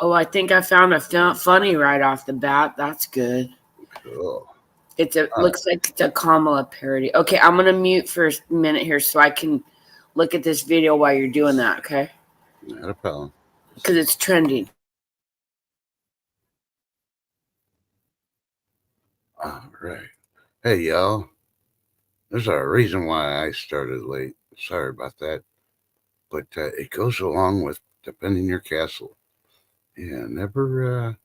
Oh, I think I found a funny right off the bat. That's good. Cool. Looks like it's a Kamala parody. Okay, I'm gonna mute for a minute here so I can look at this video while you're doing that. Okay. Not a problem. Because it's trending. All right. Hey, y'all. There's a reason why I started late. Sorry about that. But it goes along with defending your castle. Yeah, never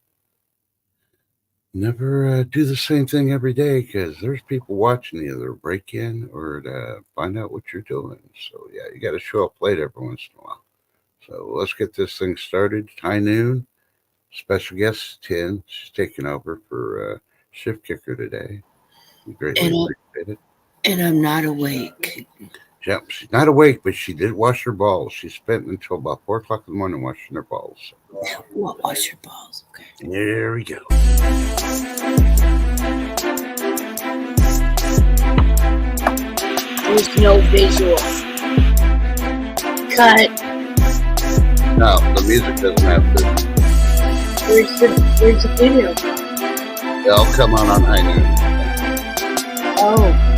do the same thing every day because there's people watching you either break in or to find out what you're doing. So, yeah, you got to show up late every once in a while. So, let's get this thing started. High noon. Special guest 10. She's taking over for Shift Kicker today. We greatly appreciate it. And I'm not awake. Yep, she's not awake, but she did wash her balls. She spent until about 4 o'clock in the morning washing her balls. What, wash your balls? Okay. There we go. There's no visual. Cut. No, the music doesn't have to. Where's the video? It'll come on High Noon. Oh.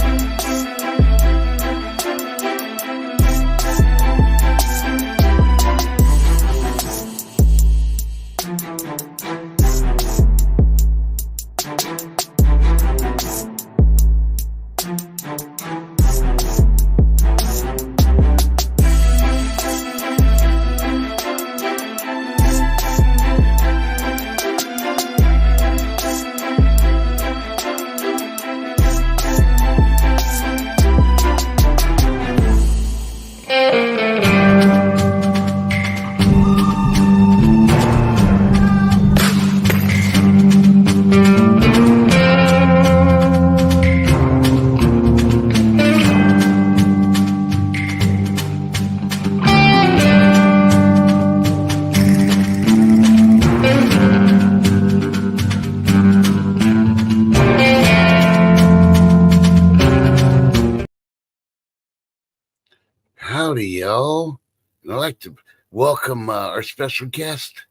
Howdy, y'all. And I'd like to welcome our special guest,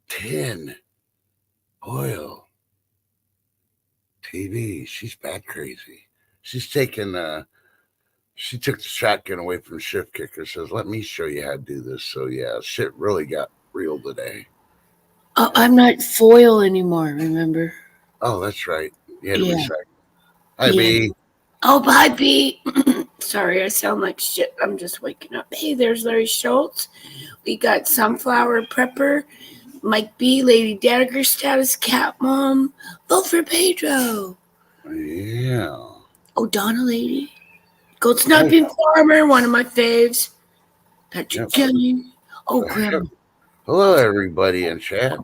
10 Oil TV. She's bat crazy. She took the shotgun away from Shift Kicker. Says, let me show you how to do this. So, yeah, shit really got real today. I'm not foil anymore, remember? Oh, that's right. Yeah. Hi, B. Oh, bye, B. Sorry, I sound like shit. I'm just waking up. Hey, there's Larry Schultz. We got Sunflower Prepper, Mike B, Lady Dagger, Status Cat Mom, vote for Pedro. Yeah. Oh, Donna Lady. Gold Sniping Farmer, one of my faves. Patrick Kelly. Oh, Grandma. Hello, everybody in chat.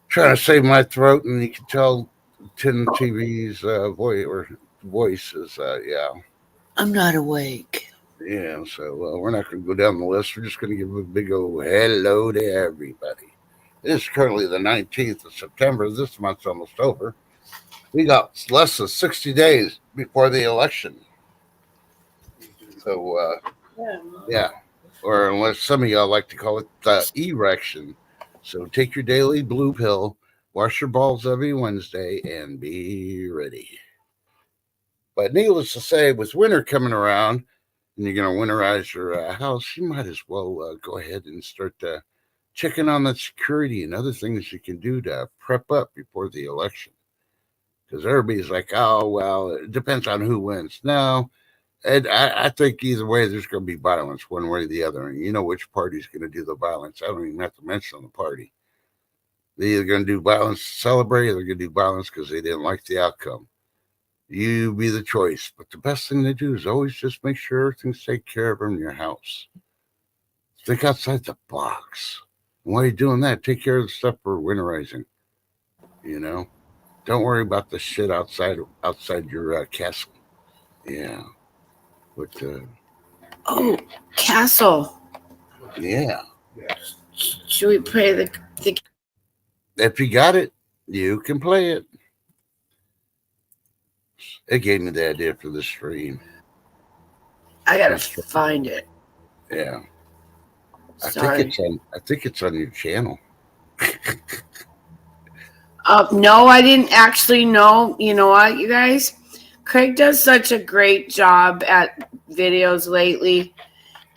Trying to save my throat, and you can tell 10 TV's voice is, yeah. I'm not awake. Yeah, so we're not going to go down the list. We're just going to give a big old hello to everybody. It is currently the 19th of September. This month's almost over. We got less than 60 days before the election. So, yeah. Or unless some of y'all like to call it the erection. So take your daily blue pill, wash your balls every Wednesday, and be ready. But needless to say, with winter coming around, and you're going to winterize your house, you might as well go ahead and start checking on the security and other things you can do to prep up before the election. Because everybody's like, oh, well, it depends on who wins. No, and I think either way, there's going to be violence one way or the other. And you know which party's going to do the violence. I don't even have to mention the party. They're either going to do violence to celebrate or they're going to do violence because they didn't like the outcome. You be the choice. But the best thing to do is always just make sure everything's taken care of in your house. Think outside the box. And while you're doing that, take care of the stuff for winterizing. You know? Don't worry about the shit outside your castle. Yeah. But, Castle. Yeah. Should we play the... If you got it, you can play it. It gave me the idea for the stream. I gotta find it. Yeah. Sorry. I think it's on your channel. No, I didn't actually know. You know what, you guys? Craig does such a great job at videos lately,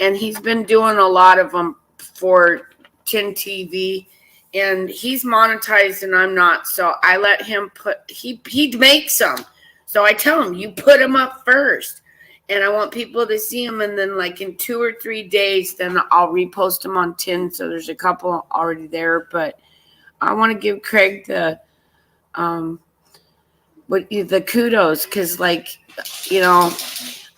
and he's been doing a lot of them for Tin TV, and he's monetized and I'm not. So I let him he makes them. So I tell him, you put them up first. And I want people to see them, and then like in 2 or 3 days, then I'll repost them on Tin. So there's a couple already there, but I want to give Craig the the kudos, because like, you know,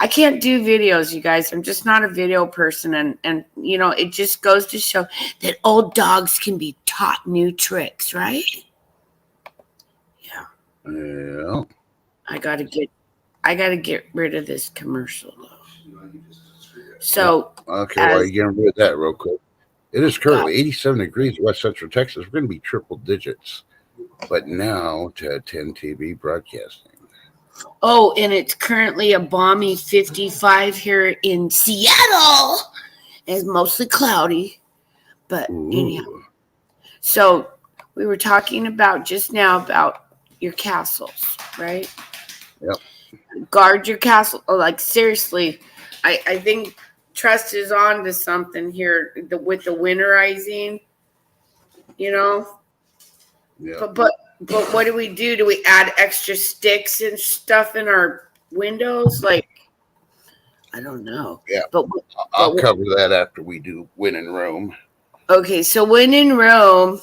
I can't do videos, you guys. I'm just not a video person, and you know, it just goes to show that old dogs can be taught new tricks, right? Yeah. Yeah. I gotta get rid of this commercial though. So okay, while you're getting rid of that real quick. It is currently 87 degrees West Central Texas. We're going to be triple digits. But now to 10 TV broadcasting. Oh, and it's currently a balmy 55 here in Seattle. It's mostly cloudy, but anyhow. So we were talking about just now about your castles, right? Yep. Guard your castle. Like seriously, I think Trust is on to something here with the winterizing. You know. Yeah. But what do we do? Do we add extra sticks and stuff in our windows? Like, I don't know. Yeah. But I'll cover that after we do Win in Rome. Okay, so Win in Rome,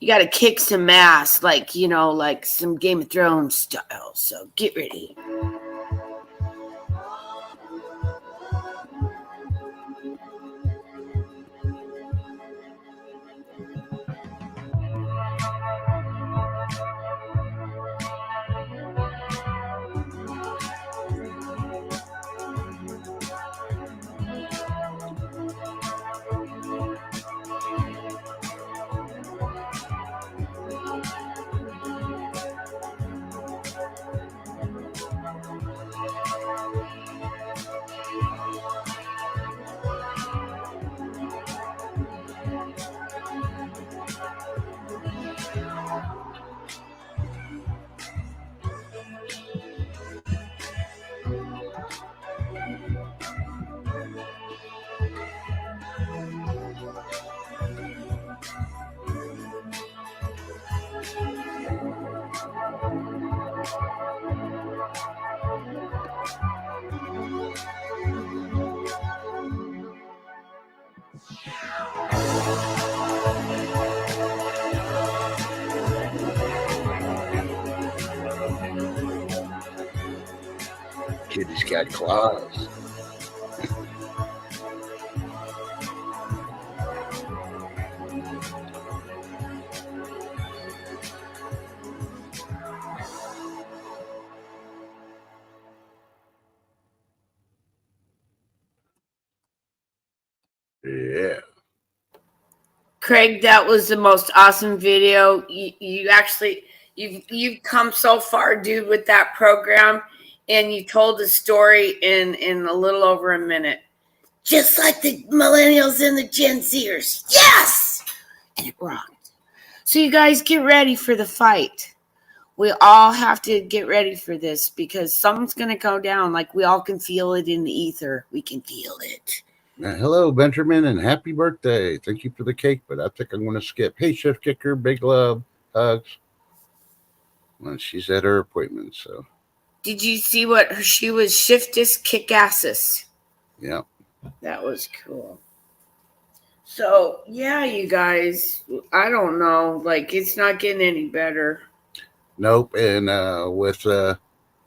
you got to kick some ass, like, you know, like some Game of Thrones style. So get ready. Kitty's got claws. Yeah. Craig, that was the most awesome video. You actually you've come so far, dude, with that program, and you told the story in a little over a minute, just like the millennials and the Gen Zers. Yes, and it rocked. So you guys get ready for the fight. We all have to get ready for this because something's gonna go down. Like we all can feel it in the ether. We can feel it. Hello, Benjamin, and happy birthday. Thank you for the cake, but I think I'm going to skip. Hey, Chef Kicker, big love, hugs. Well, she's at her appointment, so. Did you see what she was? Shiftus kick-asses. Yeah. That was cool. So, yeah, you guys, I don't know. Like, it's not getting any better. Nope, and with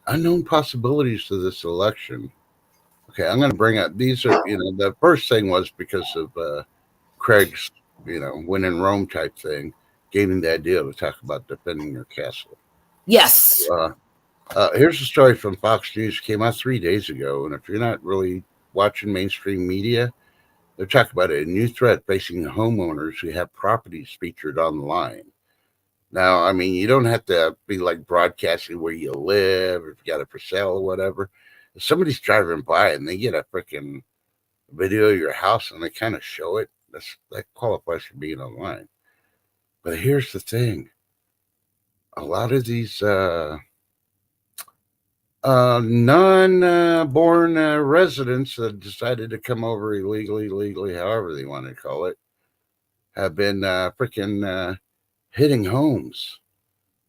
unknown possibilities to this election. Okay, I'm going to bring up these are, the first thing was because of Craig's, Win in Rome type thing, gave him the idea to talk about defending your castle. Yes. Here's a story from Fox News. Came out 3 days ago, and if you're not really watching mainstream media, they're talking about a new threat facing homeowners who have properties featured online. Now, I mean, you don't have to be like broadcasting where you live, or if you got it for sale or whatever. If somebody's driving by and they get a freaking video of your house and they kind of show it, That qualifies for being online. But here's the thing: a lot of these non-born residents that decided to come over illegally, legally, however they want to call it, have been freaking hitting homes,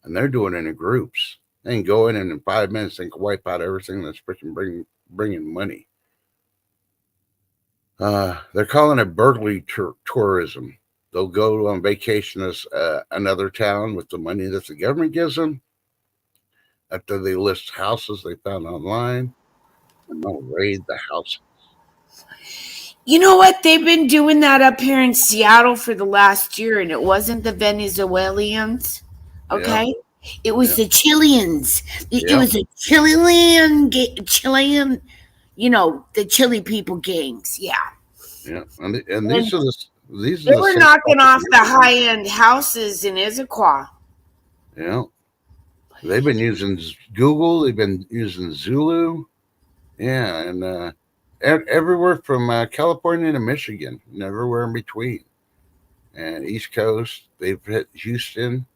and they're doing it in groups. They can go in and in 5 minutes they can wipe out everything that's freaking bringing money. They're calling it burglary tourism. They'll go on vacation as another town with the money that the government gives them. After they list houses they found online, and they'll raid the house. You know what? They've been doing that up here in Seattle for the last year, and it wasn't the Venezuelans. Okay? Yeah. It was the Chileans. It Yeah. was a Chilean, the Chile people gangs. Yeah. Yeah, and these are these They are the were same knocking off the fucking- high-end houses in Issaquah. Yeah, they've been using Google. They've been using Zulu. Yeah, and everywhere from California to Michigan, and everywhere in between, and East Coast. They've hit Houston.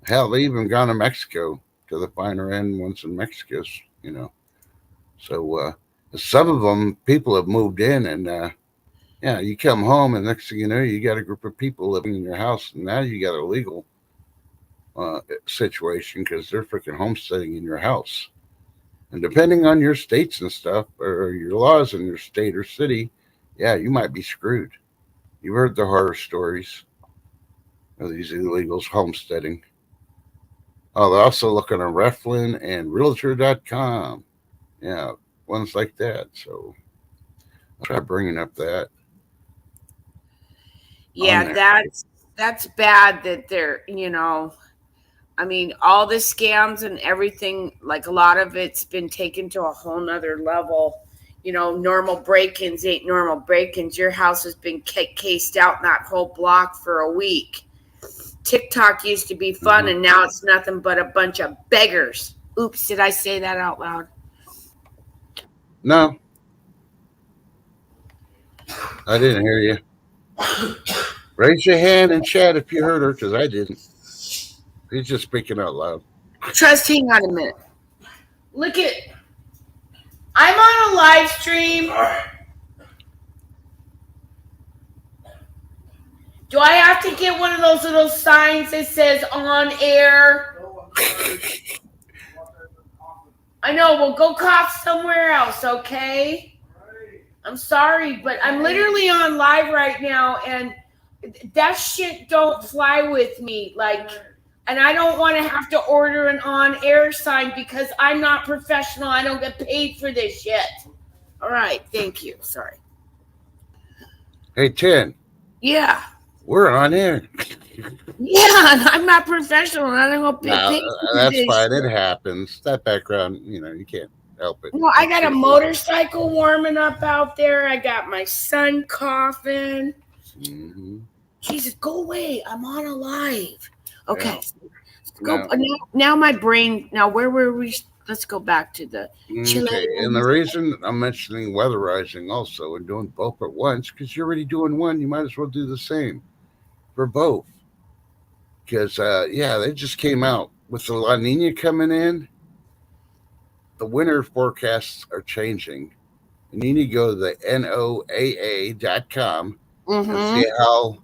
Hell, they even gone to Mexico, to the finer end ones in Mexico. So some of them people have moved in, and yeah, you come home, and next thing you know, you got a group of people living in your house, and now you got a legal situation because they're freaking homesteading in your house. And depending on your states and stuff, or your laws in your state or city, yeah, you might be screwed. You've heard the horror stories of these illegals homesteading. Oh, they're also looking at Reflin and Realtor.com. Yeah, ones like that. So I'll try bringing up that. Yeah, that's bad that they're, I mean, all the scams and everything, like a lot of it's been taken to a whole nother level. Normal break-ins ain't normal break-ins. Your house has been cased out in that whole block for a week. TikTok used to be fun, and now it's nothing but a bunch of beggars. Oops, did I say that out loud? No, I didn't hear you. Raise your hand and chat if you heard her, because I didn't. He's just speaking out loud. Trust, hang on a minute. Look at, I'm on a live stream. Do I have to get one of those little signs that says on air? I know, we'll go cough somewhere else, okay? I'm sorry, but I'm literally on live right now, and that shit don't fly with me. And I don't want to have to order an on-air sign because I'm not professional. I don't get paid for this shit. All right, thank you. Sorry. Hey, Tin. Yeah. We're on air. Yeah, and I'm not professional, and I don't get paid for that's this fine. shit. It happens. That background, you can't help it. Well, I got a motorcycle warming up out there. I got my son coughing. Mm-hmm. Jesus, go away. I'm on a live. Okay. Yeah. Now my brain. Now, where were we? Let's go back to the. Okay. And the reason I'm mentioning weatherizing also and doing both at once, because you're already doing one, you might as well do the same for both. Because, they just came out with the La Nina coming in. The winter forecasts are changing. And you need to go to the NOAA.com and see how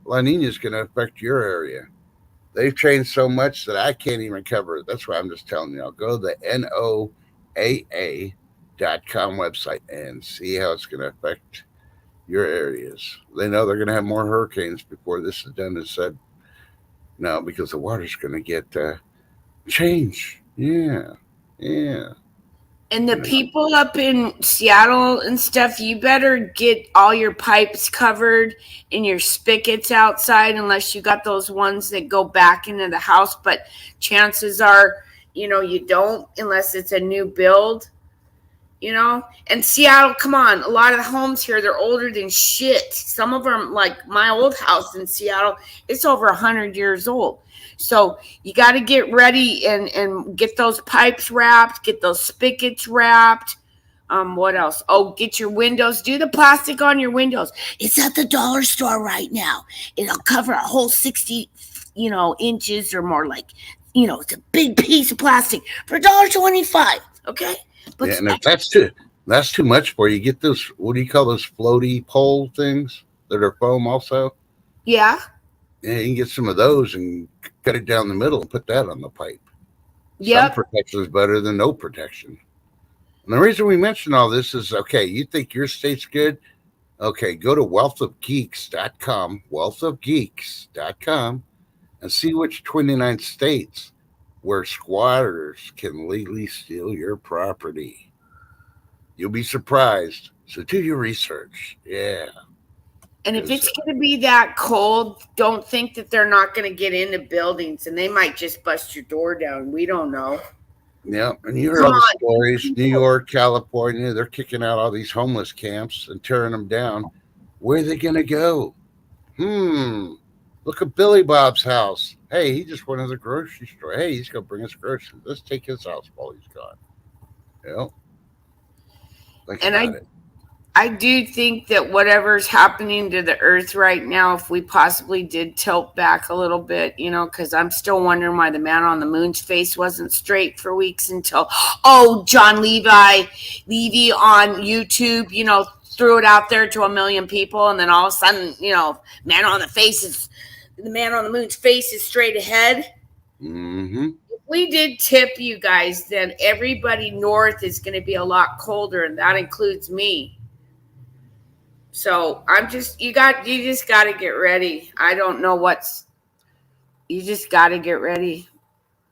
La Nina is going to affect your area. They've changed so much that I can't even cover it. That's why I'm just telling you. I'll go to the NOAA.com website and see how it's going to affect your areas. They know they're going to have more hurricanes before this is done and said. No, because the water's going to get change. Yeah. And the people up in Seattle and stuff, you better get all your pipes covered and your spigots outside unless you got those ones that go back into the house. But chances are, you don't unless it's a new build, And Seattle, come on, a lot of the homes here, they're older than shit. Some of them, like my old house in Seattle, it's over 100 years old. So you got to get ready and get those pipes wrapped, get those spigots wrapped. What else? Oh, get your windows. Do the plastic on your windows. It's at the dollar store right now. It'll cover a whole 60, inches or more. Like, it's a big piece of plastic for $1.25. Okay, but Yeah, and if that's too much for you, get those. What do you call those floaty pole things that are foam? Also, yeah, yeah, you can get some of those and cut it down the middle and put that on the pipe. Some yep. protection is better than no protection. And the reason we mention all this is okay. You think your state's good? Okay, go to wealthofgeeks.com, and see which 29 states where squatters can legally steal your property. You'll be surprised. So do your research. Yeah. And if it's going to be that cold, don't think that they're not going to get into buildings and they might just bust your door down. We don't know. Yeah, and you heard all the stories. New York, California, they're kicking out all these homeless camps and tearing them down. Where are they going to go? Look at Billy Bob's house. Hey, he just went to the grocery store. Hey, he's going to bring us groceries. Let's take his house while he's gone. Yeah. I do think that whatever's happening to the earth right now, if we possibly did tilt back a little bit, because I'm still wondering why the man on the moon's face wasn't straight for weeks until, John Levy on YouTube, threw it out there to 1 million people. And then all of a sudden, the man on the moon's face is straight ahead. Mm-hmm. If we did tip, you guys, then everybody north is going to be a lot colder. And that includes me. So you just got to get ready. I don't know you just got to get ready.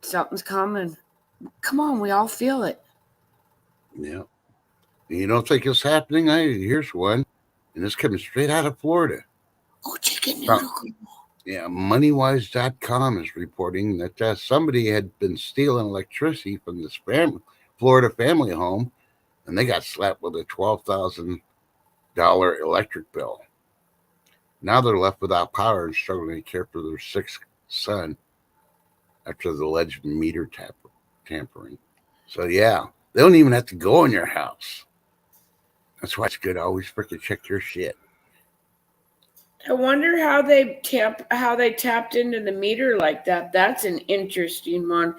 Something's coming. Come on, we all feel it. Yeah. You don't think it's happening? Here's one, and it's coming straight out of Florida. Oh, chicken noodle. Yeah, Moneywise.com is reporting that somebody had been stealing electricity from this Florida family home, and they got slapped with a $12,000 electric bill. Now they're left without power and struggling to care for their 6th son after the alleged meter tampering. So yeah, they don't even have to go in your house. That's why it's good to always freaking check your shit. I wonder how they tapped into the meter like that. That's an interesting one.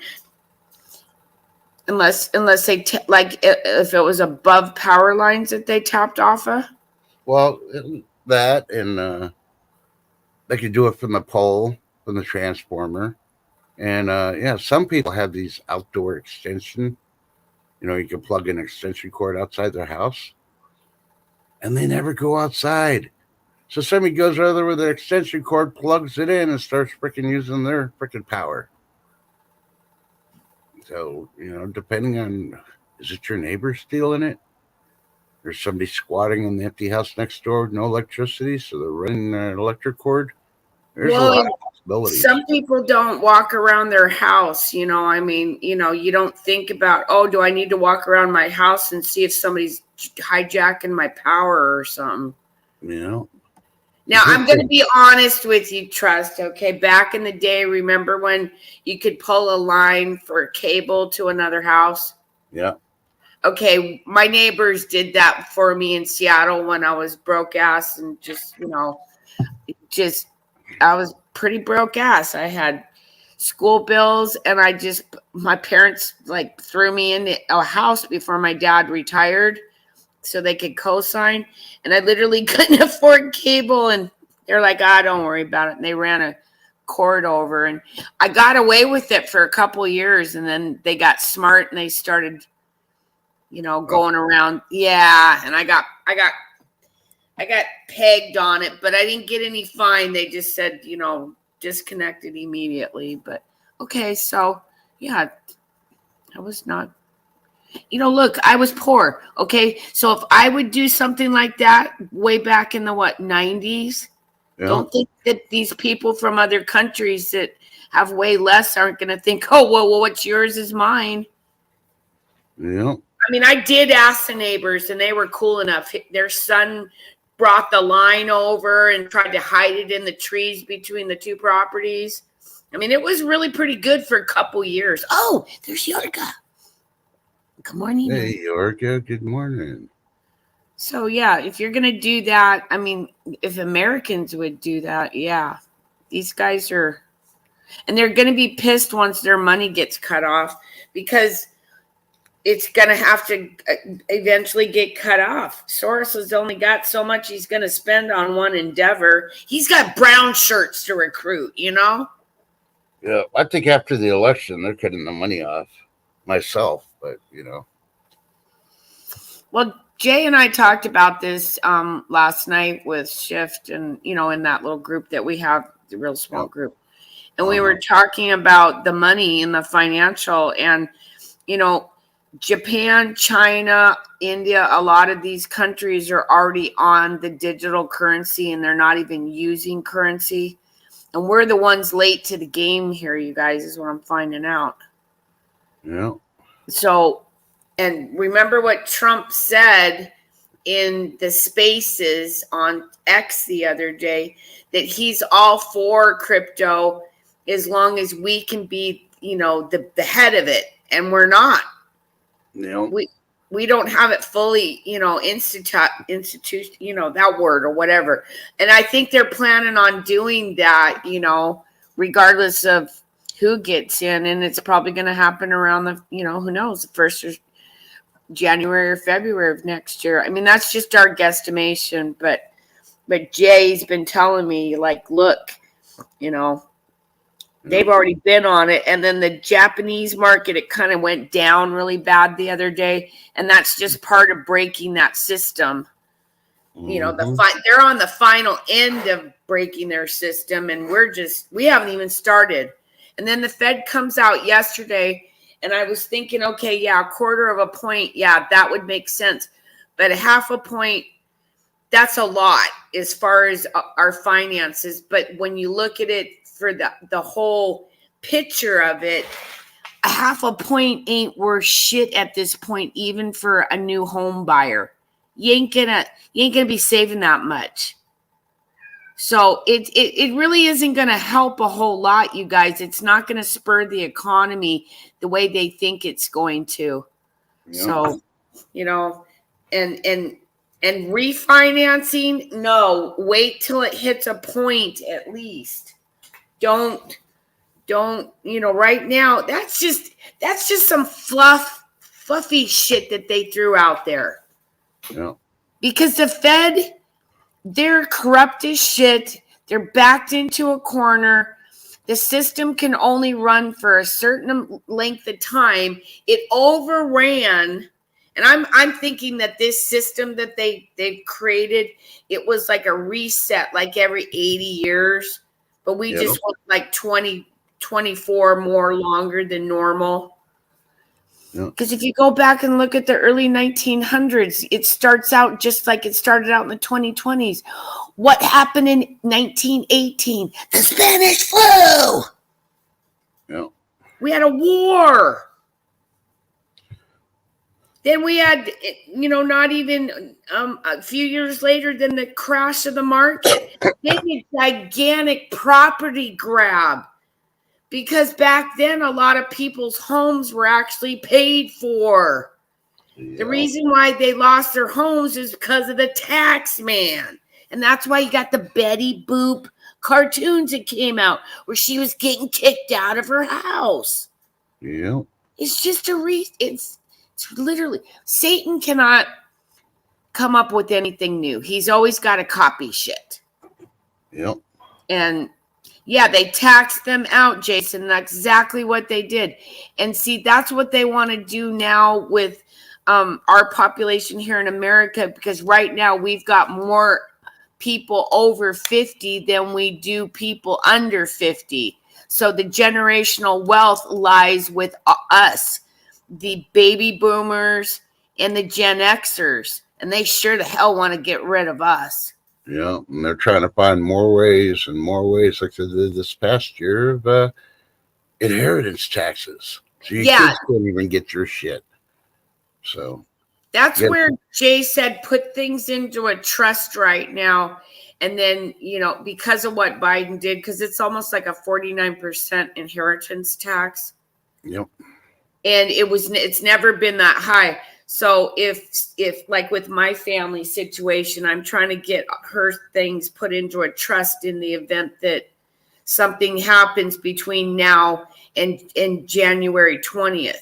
Unless they if it was above power lines that they tapped off of. Well, that and they could do it from the pole, from the transformer, and some people have these outdoor extension. You can plug an extension cord outside their house, and they never go outside. So somebody goes over there with an extension cord, plugs it in, and starts freaking using their freaking power. So, depending on, is it your neighbor stealing it? There's somebody squatting in the empty house next door with no electricity, so they're running an electric cord. There's a lot of possibilities. Some people don't walk around their house, you don't think about, do I need to walk around my house and see if somebody's hijacking my power or something? Now, I'm going to be honest with you, Trust, okay? Back in the day, remember when you could pull a line for cable to another house? Yeah. Okay, my neighbors did that for me in Seattle when I was broke ass and I was pretty broke ass. I had school bills and my parents threw me in a house before my dad retired so they could co-sign. And I literally couldn't afford cable. And they're like, don't worry about it. And they ran a cord over. And I got away with it for a couple of years. And then they got smart and they started, going around. Yeah. And I got pegged on it, but I didn't get any fine. They just said, disconnected immediately. But okay. So yeah, I was not. Look, I was poor. Okay. So if I would do something like that way back in the 90s, don't think that these people from other countries that have way less aren't going to think, well, what's yours is mine. Yeah. I mean, I did ask the neighbors and they were cool enough. Their son brought the line over and tried to hide it in the trees between the two properties. I mean, it was really pretty good for a couple years. Oh, there's Yorga. Good morning. Hey, Yorka. Good morning. So, yeah, if you're going to do that, I mean, if Americans would do that, yeah, these guys are, and they're going to be pissed once their money gets cut off because it's going to have to eventually get cut off. Soros has only got so much he's going to spend on one endeavor. He's got brown shirts to recruit, you know? Yeah, I think after the election, they're cutting the money off myself, but Well, Jay and I talked about this last night with Shift and, in that little group that we have, the real small group. And we were talking about the money and the financial and, Japan, China, India, a lot of these countries are already on the digital currency and they're not even using currency. And we're the ones late to the game here, you guys, is what I'm finding out. Yeah. So, and remember what Trump said in the spaces on X the other day, that he's all for crypto as long as we can be, the head of it. And we're not. Yeah. We don't have it fully, institute, that word or whatever. And I think they're planning on doing that, regardless of who gets in. And it's probably going to happen around the, who knows, the first or January or February of next year. I mean, that's just our guesstimation. But Jay's been telling me, like, look, they've already been on it. And then the Japanese market, it kind of went down really bad the other day. And that's just part of breaking that system. Mm-hmm. They're on the final end of breaking their system. And we haven't even started. And then the Fed comes out yesterday. And I was thinking, okay, yeah, 1/4 of a point. Yeah, that would make sense. But 1/2 point, that's a lot as far as our finances. But when you look at it for the whole picture of it, 1/2 point ain't worth shit at this point, even for a new home buyer. You ain't gonna be saving that much. So it really isn't going to help a whole lot, you guys. It's not going to spur the economy the way they think it's going to. Yep. So, and refinancing, no, wait till it hits a point at least. Don't, right now, that's just some fluffy shit that they threw out there. Yeah. Because the Fed, they're corrupt as shit. They're backed into a corner. The system can only run for a certain length of time. It overran, and I'm thinking that this system that they've created, it was like a reset, like every 80 years. But we just went like 20, 24 more longer than normal. Because if you go back and look at the early 1900s, it starts out just like it started out in the 2020s. What happened in 1918? The Spanish flu. Yeah. We had a war. Then we had, not even a few years later than the crash of the market. Then a gigantic property grab. Because back then, a lot of people's homes were actually paid for. Yeah. The reason why they lost their homes is because of the tax man. And that's why you got the Betty Boop cartoons that came out where she was getting kicked out of her house. Yeah. It's just it's literally, Satan cannot come up with anything new. He's always got to copy shit. Yep. And yeah, they taxed them out, Jason. That's exactly what they did. And see, that's what they want to do now with our population here in America, because right now we've got more people over 50 than we do people under 50. So the generational wealth lies with us, the baby boomers and the Gen Xers. And they sure the hell want to get rid of us. Yeah, and they're trying to find more ways like they did this past year of inheritance taxes. So your kids can't even get your shit. So that's where Jay said put things into a trust right now. And then, because of what Biden did, because it's almost like a 49% inheritance tax. Yep. and it's never been that high. So if like with my family situation, I'm trying to get her things put into a trust in the event that something happens between now and January 20th.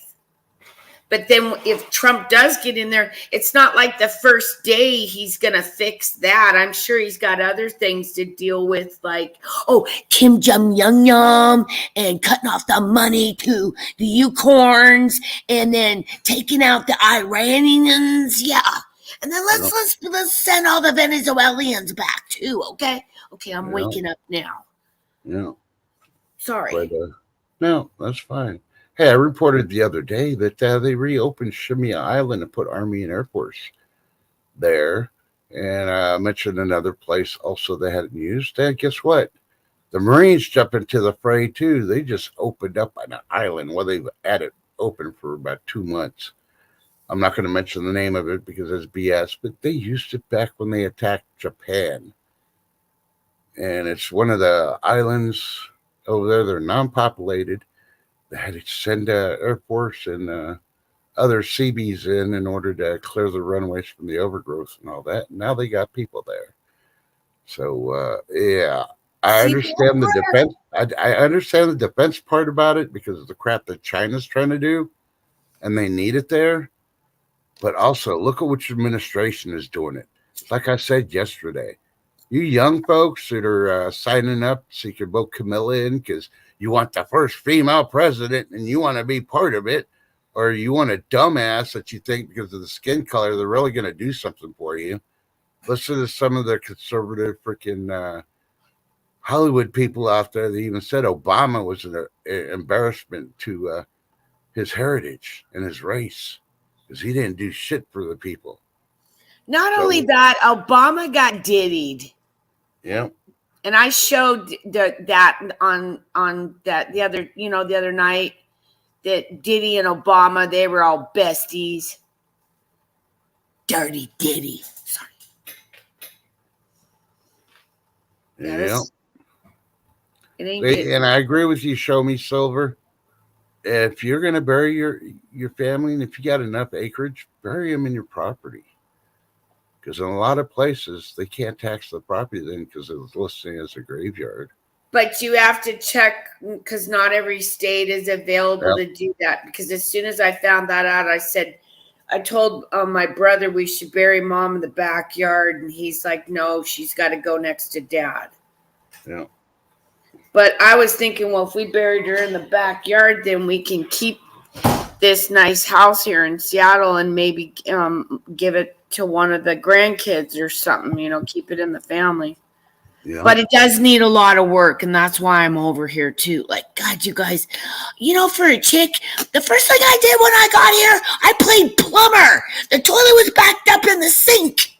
But then if Trump does get in there, it's not like the first day he's going to fix that. I'm sure he's got other things to deal with, like, oh, Kim Jong-un and cutting off the money to the unicorns and then taking out the Iranians. Yeah. And then let's send all the Venezuelans back too. Okay. Okay. I'm waking up now. Yeah. Sorry. But, no, that's fine. Hey, I reported the other day that they reopened Shemya Island and put Army and Air Force there. And I mentioned another place also they hadn't used. And guess what? The Marines jump into the fray too. They just opened up an island. Well, they've had it open for about 2 months. I'm not going to mention the name of it because it's BS, but they used it back when they attacked Japan. And it's one of the islands over there. They're non-populated. They had to send Air Force and other Seabees in order to clear the runways from the overgrowth and all that. And now they got people there. So, yeah, I understand the defense. I understand the defense part about it because of the crap that China's trying to do, and they need it there. But also, look at which administration is doing it. Like I said yesterday, you young folks that are signing up so you can vote Camilla in because you want the first female president and you want to be part of it, or you want a dumbass that you think because of the skin color they're really going to do something for you. Listen to some of the conservative freaking Hollywood people out there that even said Obama was an embarrassment to his heritage and his race because he didn't do shit for the people. Not only that, Obama got diddied. Yeah. And I showed that on that the other night that Diddy and Obama, they were all besties. Dirty Diddy. Sorry. Yeah. It ain't good. And I agree with you, Show Me Silver. If you're going to bury your family, and if you got enough acreage, bury them in your property. Because in a lot of places, they can't tax the property then because it's listed as a graveyard. But you have to check because not every state is available to do that. Because as soon as I found that out, I told my brother we should bury mom in the backyard. And he's like, no, she's got to go next to dad. Yeah. But I was thinking, well, if we buried her in the backyard, then we can keep this nice house here in Seattle and maybe give it to one of the grandkids or something, keep it in the family. Yeah. But it does need a lot of work, and that's why I'm over here too. Like, God, you guys, for a chick, the first thing I did when I got here, I played plumber. The toilet was backed up in the sink.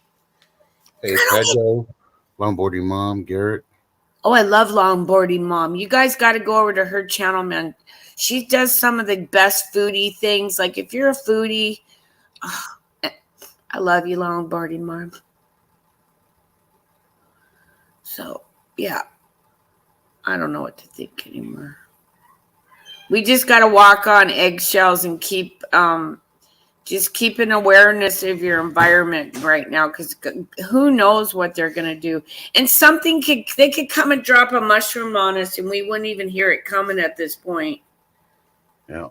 Hey, Pedro, longboarding mom, Garrett. Oh, I love longboarding mom. You guys got to go over to her channel, man. She does some of the best foodie things. Like, if you're a foodie, I love you, longboarding mom. So, yeah. I don't know what to think anymore. We just got to walk on eggshells and keep an awareness of your environment right now, because who knows what they're going to do. And they could come and drop a mushroom on us and we wouldn't even hear it coming at this point. Yeah.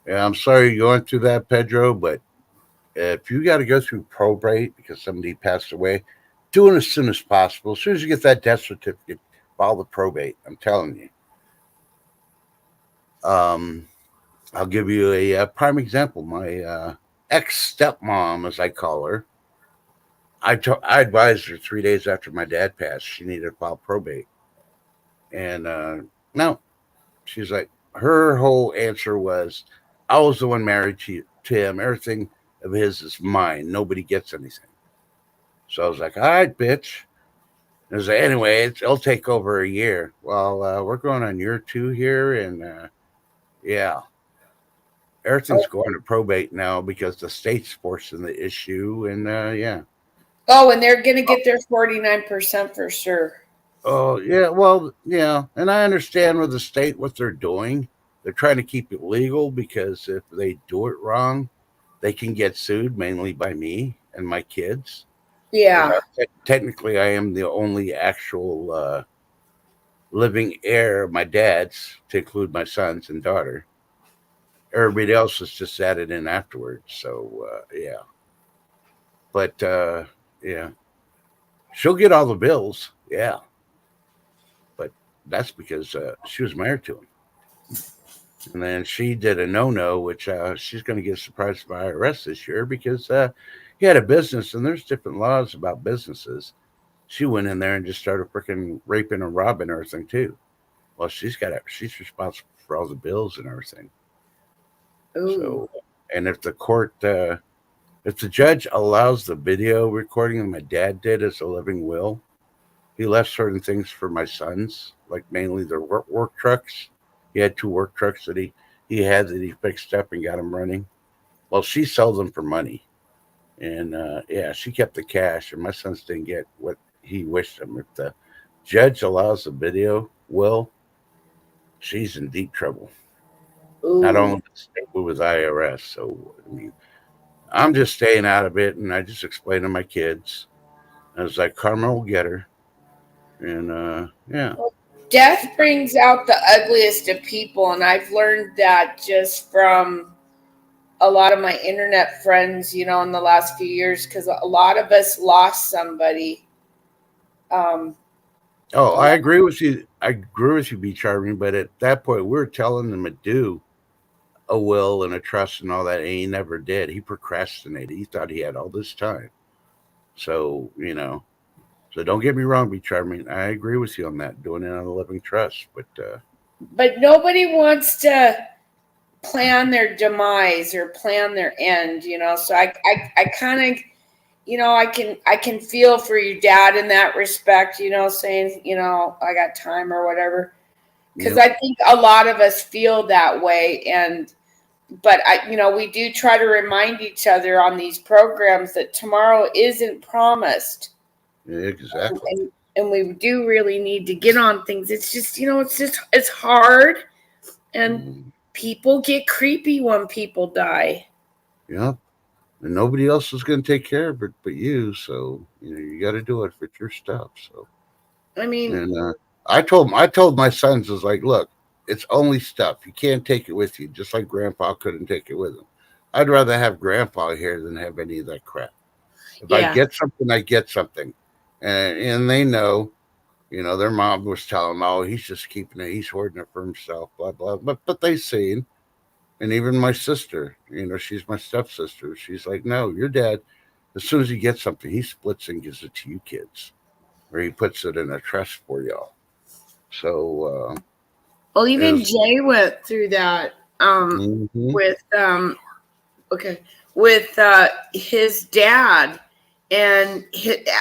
Yeah, I'm sorry you're going through that, Pedro, but if you got to go through probate because somebody passed away, do it as soon as possible. As soon as you get that death certificate, file the probate. I'm telling you. I'll give you a prime example. My ex-stepmom, as I call her, I advised her 3 days after my dad passed, she needed to file probate. And no, she's like, her whole answer was, I was the one married to him. Everything of his is mine. Nobody gets anything. So I was like, all right, bitch. And I was like, anyway, it'll take over a year. Well, we're going on year 2 here. And yeah, everything's going to probate now because the state's forcing the issue. And yeah. Oh, and they're going to get their 49% for sure. Oh, yeah. Well, yeah. And I understand with the state what they're doing. they're trying to keep it legal because if they do it wrong, they can get sued mainly by me and my kids. Yeah. Technically, I am the only actual living heir of my dad's, to include my sons and daughter. Everybody else is just added in afterwards. So yeah, but yeah, she'll get all the bills. Yeah, but that's because she was married to him. And then she did a no-no, which she's going to get surprised by IRS this year because he had a business, and there's different laws about businesses. She went in there and just started freaking raping and robbing everything too. Well, she's responsible for all the bills and everything. Ooh. So, and if the judge allows the video recording that my dad did as a living will, he left certain things for my sons, like mainly their work trucks. He had 2 work trucks he had that he fixed up and got them running. Well, she sold them for money, and yeah, she kept the cash, and my sons didn't get what he wished them. If the judge allows the video will, she's in deep trouble. Not Ooh. only with the state, but with IRS. So I mean, I'm just staying out of it, and I just explain to my kids. I was like, Karma will get her, and yeah. Death brings out the ugliest of people, and I've learned that just from a lot of my internet friends, in the last few years, because a lot of us lost somebody. Um, Oh, a I lot, agree with you. I agree with you, B Charming. But at that point, we were telling him to do a will and a trust and all that, and he never did. He procrastinated. He thought he had all this time. So So don't get me wrong, B Charming. I agree with you on that. Doing it on a living trust, but but nobody wants to plan their demise or plan their end. So I kind of, I can feel for your dad in that respect. Saying, I got time or whatever. Because yep. I think a lot of us feel that way, but we do try to remind each other on these programs that tomorrow isn't promised. Exactly. And we do really need to get on things. It's just, it's hard, and people get creepy when people die. Yep. And nobody else is going to take care of it but you. So you got to do it for your stuff. So I mean, and I told my sons, I was like, look, it's only stuff. You can't take it with you, just like Grandpa couldn't take it with him. I'd rather have Grandpa here than have any of that crap. If I yeah, get something, I get something, and they know. Their mom was telling them, "Oh, he's just keeping it. He's hoarding it for himself." Blah blah. But they seen, and even my sister, she's my stepsister. She's like, "No, your dad. As soon as he gets something, he splits and gives it to you kids, or he puts it in a trust for y'all." So well, it even was. Jay went through that Mm-hmm. with okay, with his dad. And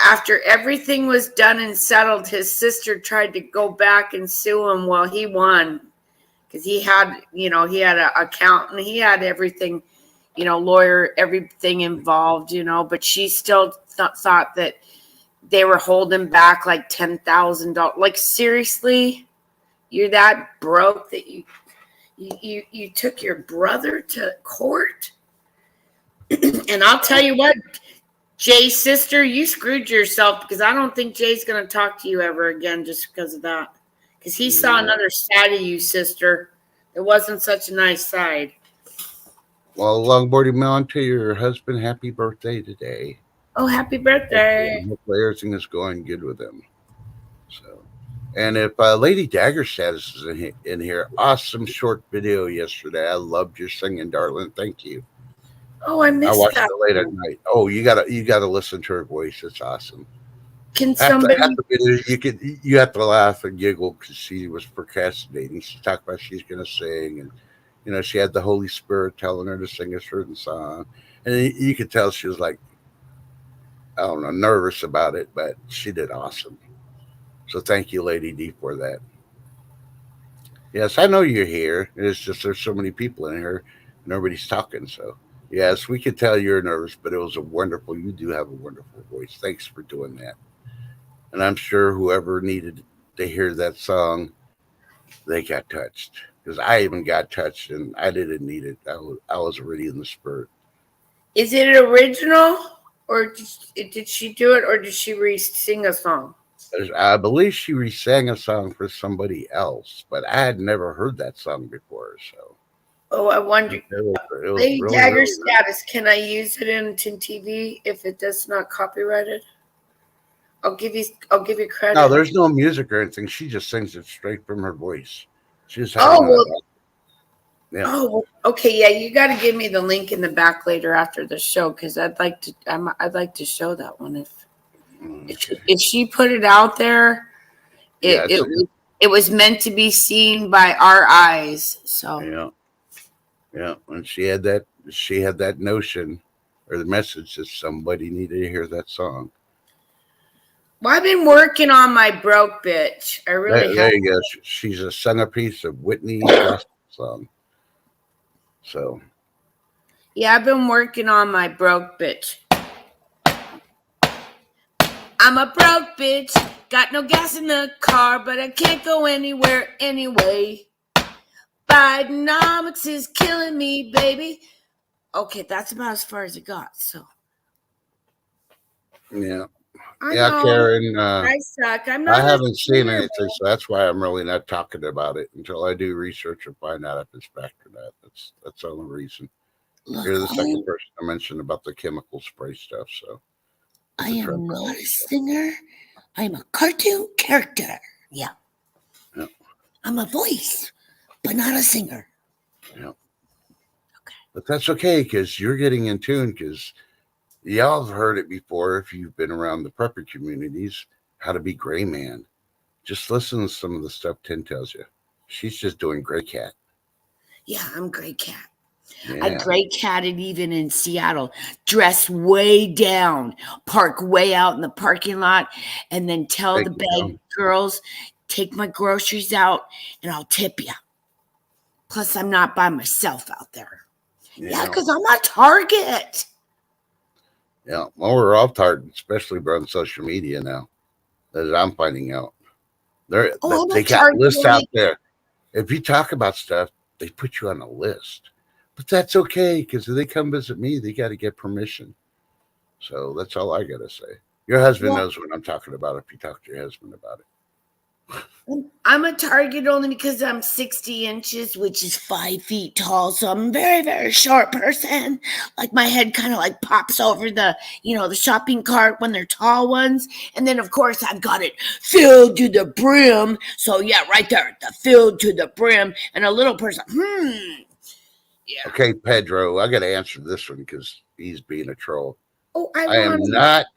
after everything was done and settled, his sister tried to go back and sue him. Well, he won because he had an accountant, he had everything, lawyer, everything involved, but she still thought that they were holding back like $10,000. Like, seriously, you're that broke that you took your brother to court? And I'll tell you what, Jay's sister, you screwed yourself, because I don't think Jay's going to talk to you ever again just because of that. Because he saw another side of you, sister. It wasn't such a nice side. Well, longboarding man, to your husband, happy birthday today. Oh, happy birthday. Hopefully everything is going good with him. So, and if Lady Dagger status is in here, awesome short video yesterday. I loved your singing, darling. Thank you. Oh, I I missed watched that. it late at night. Oh, you gotta listen to her voice. It's awesome. Can Half somebody? the video, you have to laugh and giggle because she was procrastinating. She talked about she's gonna sing, and she had the Holy Spirit telling her to sing a certain song, and you could tell she was like, I don't know, nervous about it, but she did awesome. So thank you, Lady D, for that. Yes, I know you're here. It's just there's so many people in here, nobody's talking. So yes, we could tell you're nervous, but it was a wonderful. You do have a wonderful voice. Thanks for doing that. And I'm sure whoever needed to hear that song, they got touched. It because I even got touched and I didn't need it. I was already in the spirit. Is it original, or did she do it, or did she sing a song? I believe she re-sang a song for somebody else, but I had never heard that song before. So, Oh, I wonder. it was Lady really, Dagger really status. Can I use it in TV if it does not copyrighted? I'll give you credit. No, there's no music or anything. She just sings it straight from her voice. She just Oh, having well, yeah. oh, okay. Yeah, you got to give me the link in the back later after the show because I'd like to. I'd like to show that one if she put it out there. Yeah, It was meant to be seen by our eyes. So yeah. And she had that notion or the message that somebody needed to hear that song. Well, I've been working on my broke bitch. I really have. There you go. She's a centerpiece of Whitney's gospel song. So Yeah, I've been working on my broke bitch. I'm a broke bitch. Got no gas in the car, but I can't go anywhere anyway. Bidenomics is killing me, baby. Okay, that's about as far as it got. So yeah. I Yeah, know, Karen. I suck. I'm not. I haven't seen anything, so that's why I'm really not talking about it until I do research and find out if it's fact or not. That's the only reason. Look, You're the second person I mentioned about the chemical spray stuff. So I am not a singer. I'm a cartoon character. Yeah. I'm a voice, but not a singer. Yeah. Okay. But that's okay because you're getting in tune because y'all have heard it before if you've been around the prepper communities, how to be gray man. Just listen to some of the stuff Tin tells you. She's just doing Gray Cat. Yeah, I'm Gray Cat. Yeah. I Gray Catted even in Seattle, dress way down, park way out in the parking lot, and then tell the bag girls, take my groceries out and I'll tip you. Plus, I'm not by myself out there. Yeah, because I'm a target. Yeah, well, we're all target, especially on social media now, as I'm finding out. They got lists out there. If you talk about stuff, they put you on a list. But that's okay, because if they come visit me, they got to get permission. So that's all I got to say. Your husband knows what I'm talking about if you talk to your husband about it. I'm a target only because I'm 60 inches, which is 5 feet tall. So I'm a very, very short person. Like my head kind of like pops over the shopping cart when they're tall ones. And then, of course, I've got it filled to the brim. So, yeah, right there, the filled to the brim. And a little person, Yeah. Okay, Pedro, I got to answer this one because he's being a troll. Oh, I am not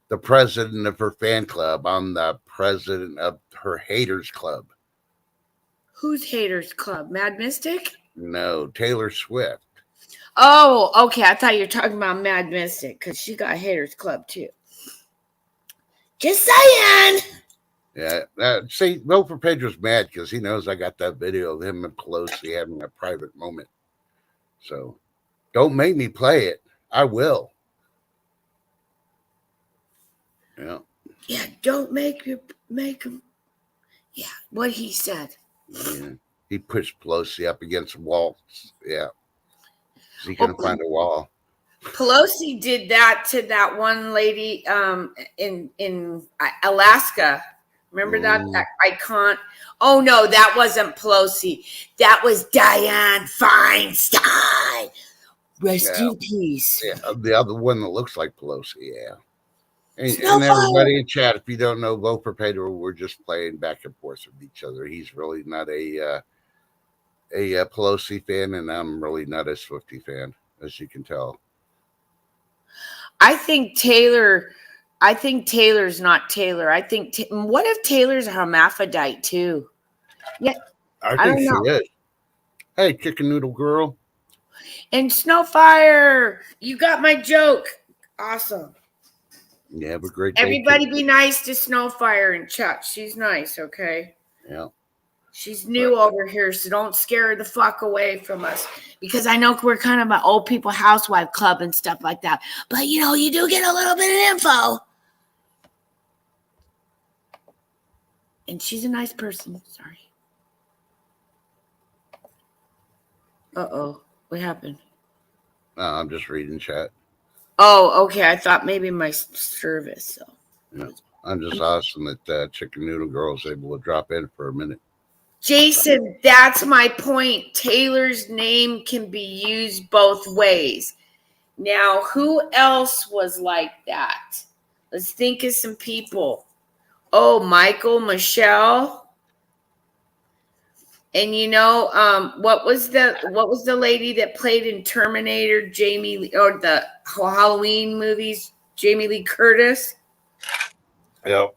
the president of her fan club. I'm the president of her haters club. Who's haters club? Mad Mystic? No, Taylor Swift. Oh, okay. I thought you were talking about Mad Mystic because she got haters club too. Just saying. Yeah. See, Wilford Pedro's mad because he knows I got that video of him and Pelosi having a private moment. So don't make me play it. I will. Yeah. Yeah, don't make him. Yeah, what he said. Yeah. He pushed Pelosi up against walls. Yeah. So he couldn't find a wall. Pelosi did that to that one lady in Alaska. Remember that icon? Oh no, that wasn't Pelosi. That was Dianne Feinstein. Rest in peace. Yeah, the other one that looks like Pelosi. Yeah. And everybody in chat, if you don't know, vote for Pedro. We're just playing back and forth with each other. He's really not a Pelosi fan, and I'm really not a Swiftie fan, as you can tell. I think Taylor's not Taylor. I think what if Taylor's a hermaphrodite too? Yeah, I think she is. Hey, chicken noodle girl. And Snowfire, you got my joke. Awesome. Yeah, have a great day. Everybody be nice to Snowfire and Chuck. She's nice, okay? Yeah. She's new over here, so don't scare her the fuck away from us. Because I know we're kind of an old people housewife club and stuff like that. But, you do get a little bit of info. And she's a nice person. Sorry. Uh-oh. What happened? I'm just reading chat. Oh, okay. I thought maybe my service. So. Yeah. I'm just awesome that Chicken Noodle Girl was able to drop in for a minute. Jason, that's my point. Taylor's name can be used both ways. Now, who else was like that? Let's think of some people. Oh, Michael, Michelle. And what was the lady that played in Terminator, Jamie Lee, or the Halloween movies, Jamie Lee Curtis? Yep.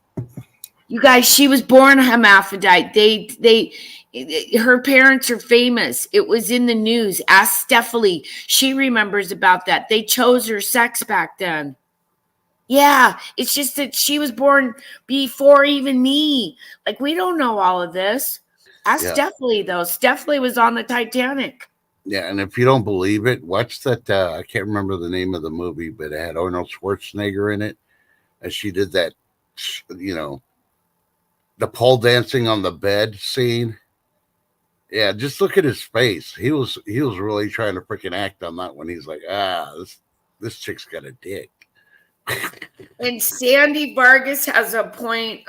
You guys, she was born hermaphrodite. Her parents are famous. It was in the news. Ask Stephanie. She remembers about that. They chose her sex back then. Yeah, it's just that she was born before even me. Like, we don't know all of this. Ask Stephanie, though. Stephanie was on the Titanic. Yeah, and if you don't believe it, watch that. I can't remember the name of the movie, but it had Arnold Schwarzenegger in it. And she did that, the pole dancing on the bed scene. Yeah, just look at his face. He was really trying to freaking act on that one. He's like, this chick's got a dick. And Sandy Vargas has a point.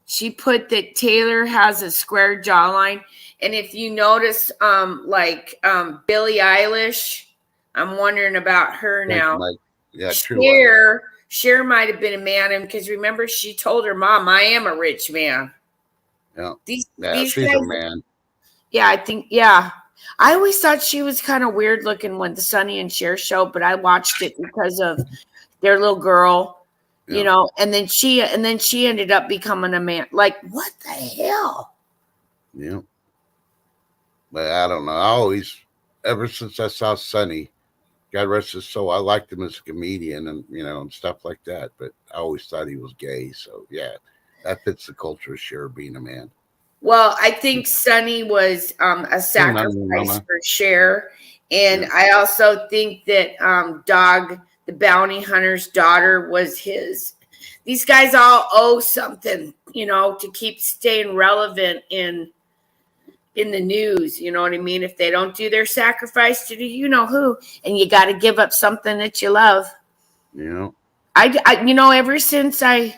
She put that Taylor has a square jawline. And if you notice, Billie Eilish, I'm wondering about her now. Yeah, Cher might have been a man, because remember, she told her mom, I am a rich man. Yeah. These she's guys, a man. Yeah, I think, yeah. I always thought she was kind of weird looking when the Sonny and Cher show, but I watched it because of their little girl, and then she ended up becoming a man. Like, what the hell? Yeah. But I don't know. Ever since I saw Sonny, God rest his soul, I liked him as a comedian and stuff like that. But I always thought he was gay. So yeah, that fits the culture of Cher being a man. Well, I think Sonny was a sacrifice for Cher. And I also think that Dog, the bounty hunter's daughter, was his. These guys all owe something, to keep staying relevant in the news. You know what I mean? If they don't do their sacrifice to do who, and you got to give up something that you love. Yeah. I ever since I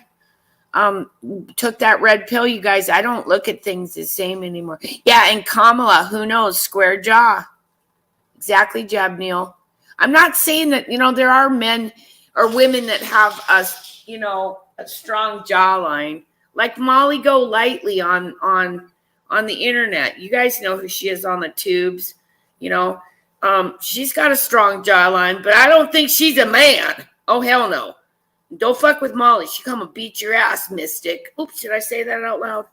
took that red pill, you guys, I don't look at things the same anymore. Yeah, and Kamala, who knows? Square jaw. Exactly, Jab Neil. I'm not saying that, there are men or women that have a strong jawline. Like Molly Golightly on the internet. You guys know who she is on the tubes. She's got a strong jawline, but I don't think she's a man. Oh, hell no. Don't fuck with Molly. She come and beat your ass, Mystic. Oops, did I say that out loud?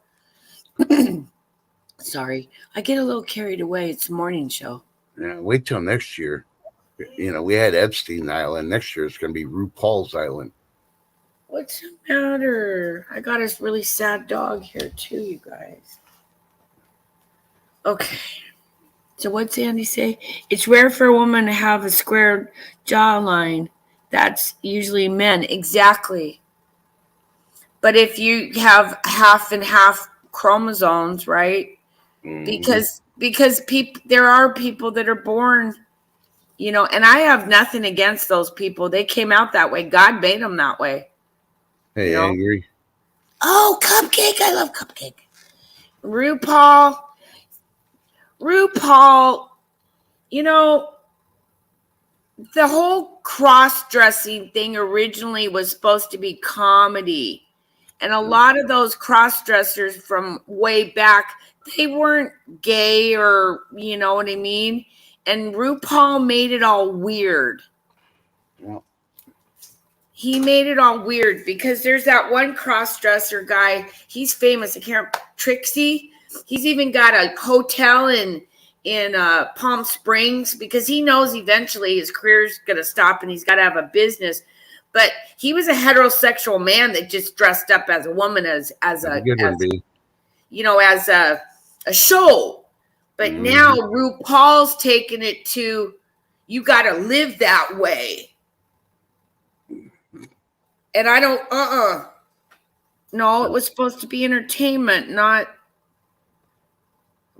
Sorry. I get a little carried away. It's a morning show. Yeah, wait till next year. We had Epstein Island. Next year it's going to be RuPaul's Island. What's the matter? I got a really sad dog here too, you guys. Okay. So what's Andy say? It's rare for a woman to have a square jawline. That's usually men. Exactly. But if you have half and half chromosomes, right? Mm-hmm. Because there are people that are born, and I have nothing against those people. They came out that way. God made them that way. Hey, Angry. Oh, Cupcake. I love Cupcake. RuPaul, the whole cross-dressing thing originally was supposed to be comedy. And a lot of those cross-dressers from way back, they weren't gay or, you know what I mean? And RuPaul made it all weird. Yeah. He made it all weird because there's that one cross-dresser guy. He's famous. Trixie. He's even got a hotel in Palm Springs because he knows eventually his career's going to stop and he's got to have a business. But he was a heterosexual man that just dressed up as a woman as a show. But now RuPaul's taking it to, you got to live that way. And I don't, No, it was supposed to be entertainment, not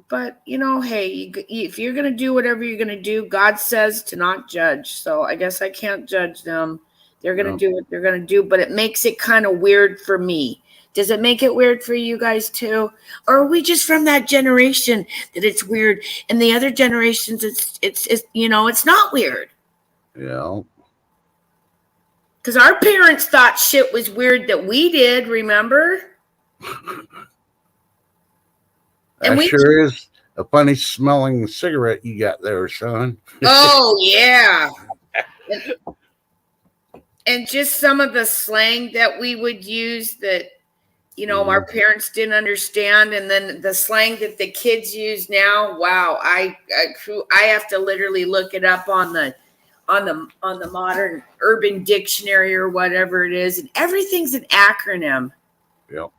But hey, if you're gonna do whatever you're gonna do, God says to not judge. So I guess I can't judge them. They're gonna do what they're gonna do, but it makes it kind of weird for me. Does it make it weird for you guys too, or are we just from that generation that it's weird, and the other generations it's not weird? Yeah. Because our parents thought shit was weird that we did. Remember? That sure is a funny smelling cigarette you got there, son. Oh, yeah. And just some of the slang that we would use that, our parents didn't understand. And then the slang that the kids use now. Wow. I have to literally look it up on the modern urban dictionary or whatever it is. And everything's an acronym. Yep.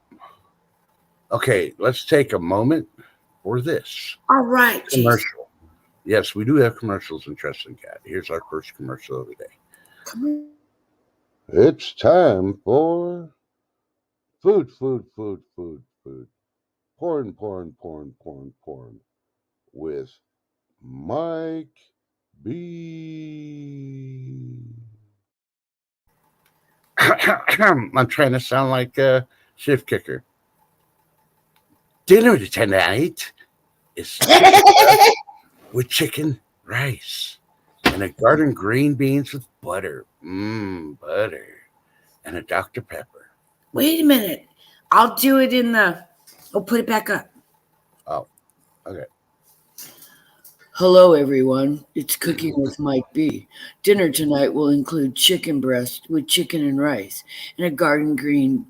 Okay. Let's take a moment for this. All right. Commercial. Geez. Yes, we do have commercials in Trust and Cat. Here's our first commercial of the day. It's time for food. Porn. With Mike B. I'm trying to sound like a shift kicker. Dinner tonight is with chicken, rice, and a garden green beans with butter. Butter. And a Dr. Pepper. Wait a minute. I'll do it put it back up. Oh, okay. Hello, everyone. It's Cooking with Mike B. Dinner tonight will include chicken breast with chicken and rice, and a garden green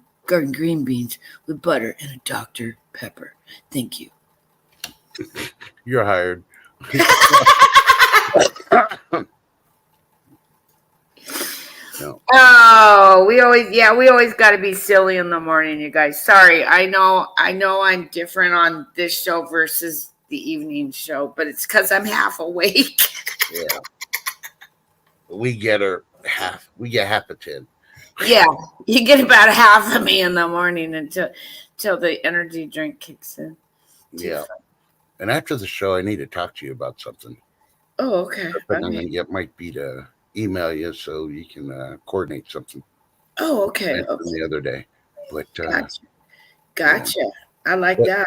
beans with butter and a Dr. Pepper. Thank you. You're hired. No. Oh, we always got to be silly in the morning, you guys. Sorry, I know I'm different on this show versus the evening show, but it's because I'm half awake. Yeah, we get half a 10. Yeah, you get about half of me in the morning until the energy drink kicks in. Yeah, and after the show, I need to talk to you about something. Oh, okay. But I'm going to get Mike B to email you so you can coordinate something. Oh, okay. The other day, but gotcha. I like that.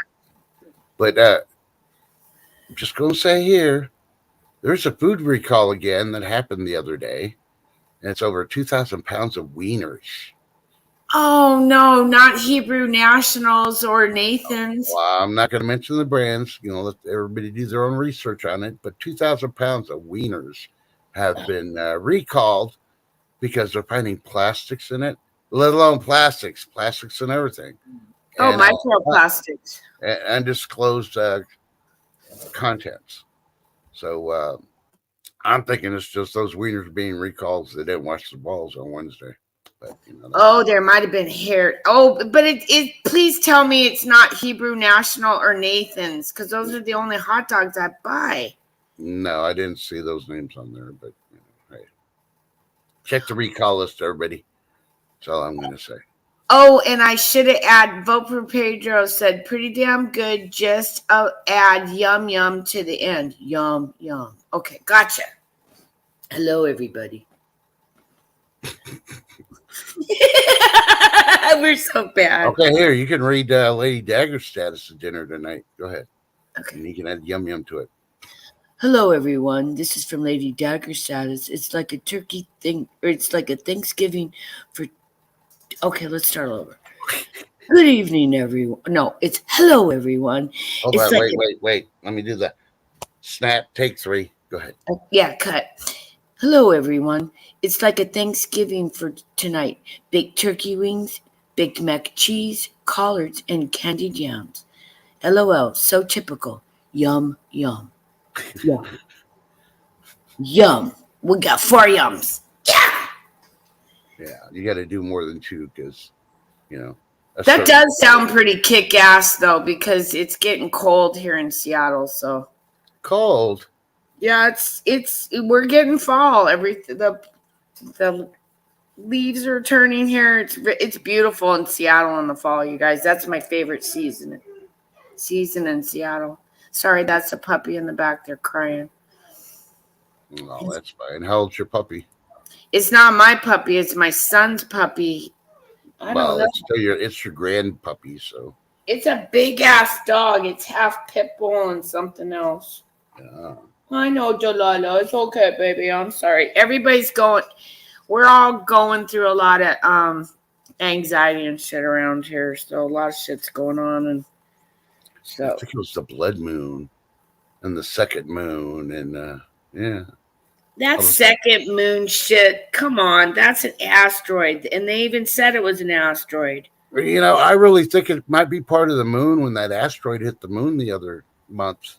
But I'm just going to say here, there's a food recall again that happened the other day, and it's over 2,000 pounds of wieners. Oh no, not Hebrew Nationals or Nathan's. Well, I'm not going to mention the brands. Let everybody do their own research on it. But 2,000 pounds of wieners have been recalled because they're finding plastics in it, let alone plastics and everything. Oh, microplastics. Undisclosed contents. So I'm thinking it's just those wieners being recalled. They didn't wash the balls on Wednesday. But, there might have been hair. Oh, but it. Please tell me it's not Hebrew National or Nathan's, because those are the only hot dogs I buy. No, I didn't see those names on there, but hey, check the recall list, everybody. That's all I'm going to say. Oh, and I should have added, Vote for Pedro said, pretty damn good. Just add yum yum to the end. Yum yum. Okay, gotcha. Hello, everybody. We're so bad. Okay, here, you can read Lady Dagger's status of dinner tonight. Go ahead. Okay. And you can add yum yum to it. Hello, everyone. This is from Lady Dagger's status. It's like a turkey thing, or it's like a Thanksgiving for... Okay, let's start over. Good evening, everyone. No, it's hello, everyone. Hold on, wait. Let me do that. Snap, take 3. Go ahead. Yeah, cut. Hello, everyone. It's like a Thanksgiving for tonight. Baked turkey wings, baked mac cheese, collards, and candied yams. LOL, so typical. Yum, yum. Yum. Yum. We got 4 yums. Yeah. Yeah, you got to do more than 2 because, That does sound pretty kick-ass, though, because it's getting cold here in Seattle, so. Cold? Yeah, we're getting fall. The leaves are turning here. It's beautiful in Seattle in the fall, you guys. That's my favorite season in Seattle. Sorry, that's a puppy in the back. They're crying. Oh, that's fine. How old's your puppy? It's not my puppy. It's my son's puppy. I don't Well, know. it's your grand puppy, so It's a big ass dog. It's half pit bull and something else. yeah. I know, Delilah. It's okay, baby. I'm sorry. We're all going through a lot of anxiety and shit around here. So a lot of shit's going on, and I so think it was the blood moon and the second moon, and yeah. that second moon shit. Come on, that's an asteroid, and they even said it was an asteroid. You know, I really think it might be part of the moon when that asteroid hit the moon the other month,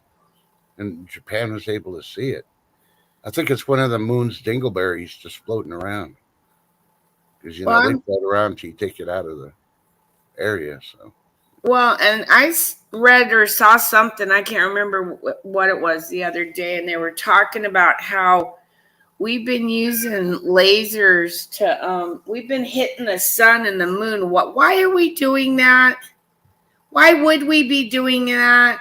and Japan was able to see it. I think it's one of the moon's dingleberries just floating around. Because, they float around until you take it out of the area. So, well, and I read or saw something, I can't remember what it was the other day, and they were talking about how we've been using lasers to, we've been hitting the sun and the moon. Why are we doing that? Why would we be doing that?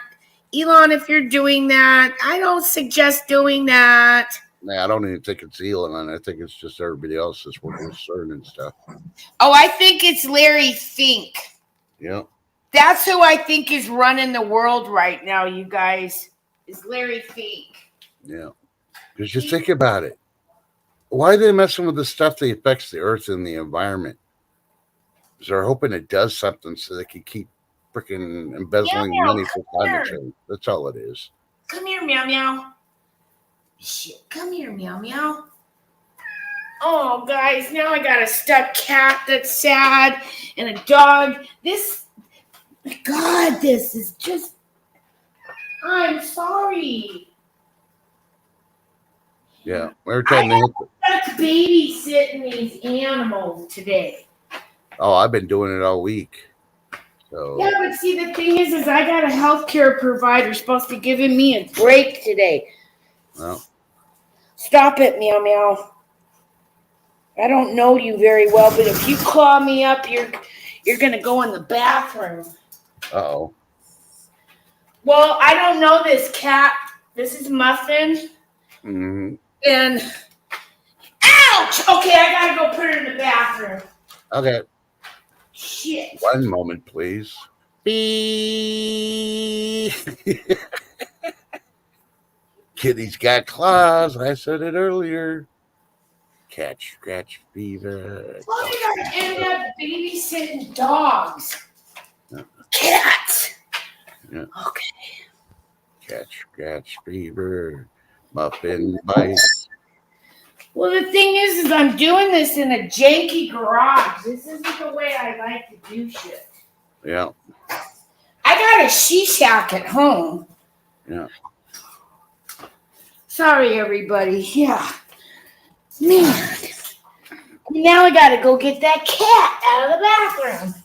Elon, if you're doing that, I don't suggest doing that. I don't even think it's Elon. I think it's just everybody else that's working with CERN and stuff. Oh, I think it's Larry Fink. Yeah. That's who I think is running the world right now, you guys, is Larry Fink. Yeah. Because you think about it. Why are they messing with the stuff that affects the earth and the environment? Because they're hoping it does something so they can keep freaking embezzling money for climate change. That's all it is. Come here, meow meow. Shit, come here, meow meow. Oh, guys, now I got a stuck cat that's sad and a dog. This is just. I'm sorry. Yeah, every time they hit That's babysitting these animals today. Oh, I've been doing it all week. So yeah, but see, the thing is I got a healthcare provider supposed to be giving me a break today. Well, stop it, meow meow. I don't know you very well, but if you claw me up, you're gonna go in the bathroom. Uh-oh. Well, I don't know this cat. This is Muffin. Mm-hmm. And ouch! Okay, I gotta go put her in the bathroom. Okay. Shit. One moment, please. Beep. Kitty's got claws. I said it earlier. Catch, scratch, fever. Well, I gotta end up babysitting dogs. Yeah. Cats. Yeah. Okay. Catch, scratch, fever. Muffin bite. Well, the thing is I'm doing this in a janky garage. This isn't the way I like to do shit. Yeah. I got a she-shack at home. Yeah. Sorry, everybody. Yeah. Man. Now I gotta go get that cat out of the bathroom.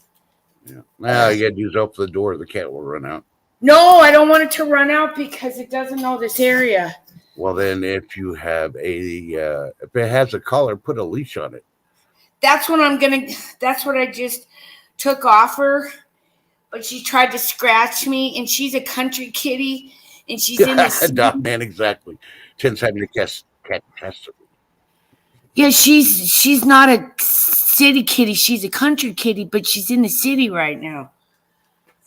Yeah. Now you gotta use open the door. The cat will run out. No, I don't want it to run out because it doesn't know this area. Well, then if you have if it has a collar, put a leash on it. That's what I just took off her. But she tried to scratch me, and she's a country kitty, and she's in the Dog man, exactly. 10 times the cat has to. Yeah, she's not a city kitty. She's a country kitty, but she's in the city right now.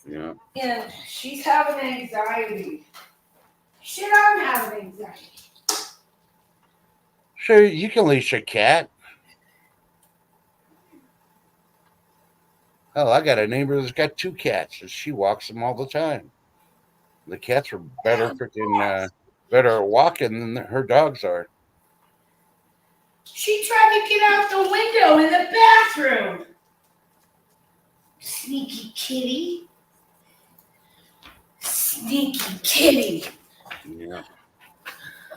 Yeah. And she's having anxiety. Shit, I'm having anxiety. Sure, you can leash a cat. Hell, I got a neighbor that's got 2 cats, and she walks them all the time. The cats are better at walking than her dogs are. She tried to get out the window in the bathroom. Sneaky kitty. Sneaky kitty. Yeah.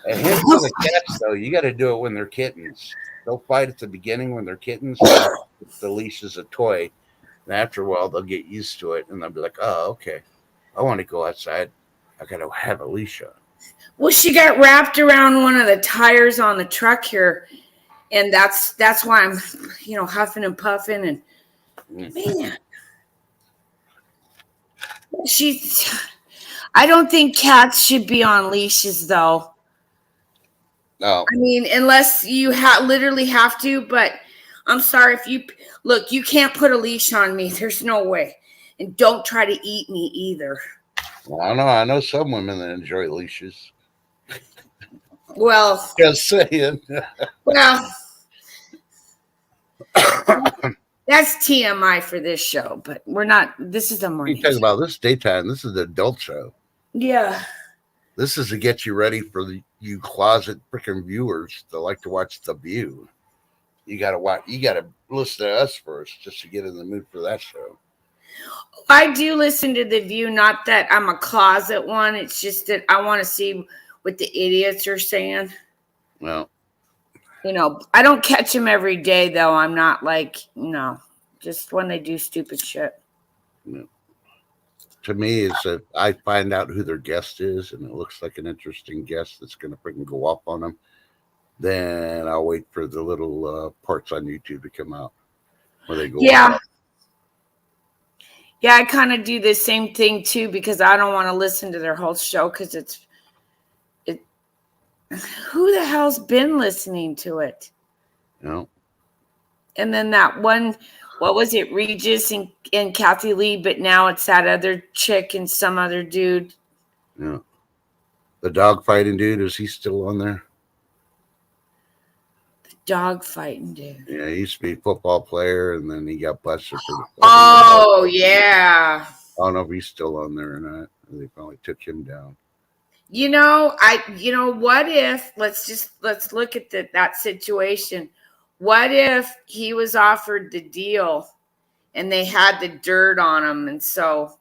And him for the cats, though, you got to do it when they're kittens. They'll fight at the beginning when they're kittens. The leash is a toy. And after a while, they'll get used to it, and they'll be like, oh, okay. I want to go outside. I got to have a leash on. Well, she got wrapped around one of the tires on the truck here. And that's why I'm, huffing and puffing. And, man. I don't think cats should be on leashes, though. No. I mean, unless you literally have to, but I'm sorry if you look, you can't put a leash on me. There's no way. And don't try to eat me either. Well, I don't know. I know some women that enjoy leashes. Well, Just saying. well, that's TMI for this show, but we're not. This is a morning. You talk about this daytime. This is the adult show. Yeah. This is to get you ready for you closet freaking viewers that like to watch The View. You gotta watch. You gotta listen to us first just to get in the mood for that show. I do listen to The View. Not that I'm a closet one. It's just that I want to see what the idiots are saying. Well, you know, I don't catch them every day, though. I'm not like, just when they do stupid shit. No. To me, it's that I find out who their guest is, and it looks like an interesting guest that's going to freaking go off on them. Then I'll wait for the little parts on YouTube to come out where they go. Yeah. Yeah, I kind of do the same thing, too, because I don't want to listen to their whole show because who the hell's been listening to it? No. And then that one, what was it, Regis and Kathy Lee, but now it's that other chick and some other dude. Yeah. The dog fighting dude, is he still on there? The dog fighting dude. Yeah, he used to be a football player, and then he got busted for Oh, yeah. I don't know if he's still on there or not. They probably took him down. What if, let's look at that situation. What if he was offered the deal and they had the dirt on him? And so